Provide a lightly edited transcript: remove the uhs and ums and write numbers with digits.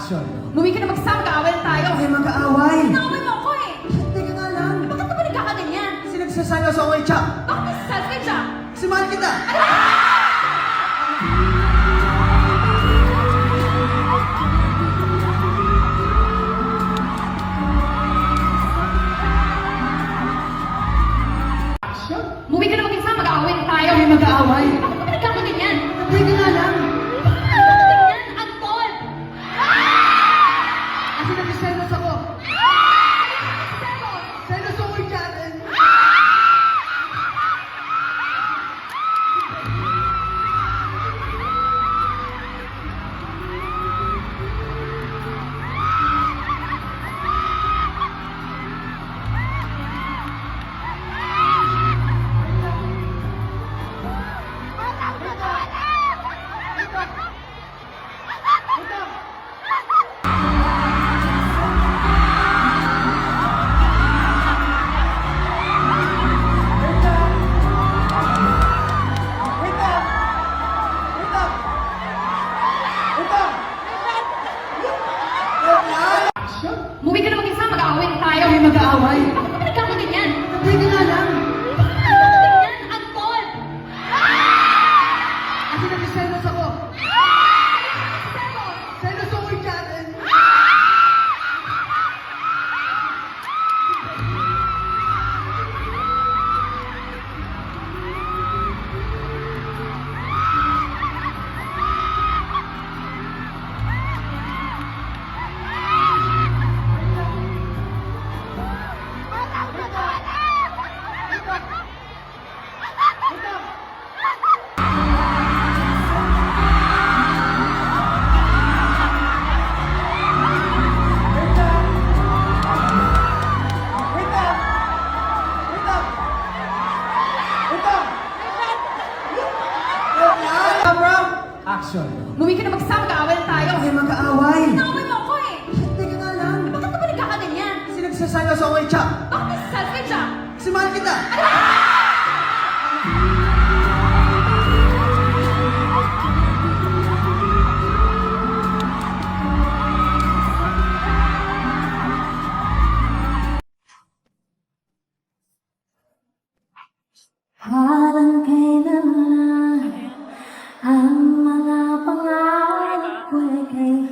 Action. Umuwi ka na magsama, mag-aaway na tayo. Okay, mag-aaway. Inaaway mo ako eh. Teka nga lang. Bakit naman nagkakaganyan? Sinagsasalo sa okay, Chak. Bakit may selfie siya? Kasi mahal kita. Action. Umuwi ka na magsama, mag-aaway na tayo. Okay, mag-aaway. Bakit naman nagkakaganyan? Teka nga lang. Bakit nagkakaganyan? Anton! Kasi nagsiselos ako. Selos ako kay Karen. Umuwi ka na magsama, mag-aaway na tayo. Okay, mag-aaway. Bakit naman nagkakaganyan? Teka nga lang. Bakit nagkakaganyan? Anton! Kasi nagsiselos ako. Selos ako kay Karen. Action. Umuwi ka na magsama, mag-aaway na tayo. Okay, mag-aaway. Inaaway mo ako eh. Teka nga lang. Bakit naman nagkakaganyan? Sinagsasalo sa okay, Chak. Bakit may selfie siya? Kasi mahal kita. Parang kailan lang ang mga pangarap ko'y kay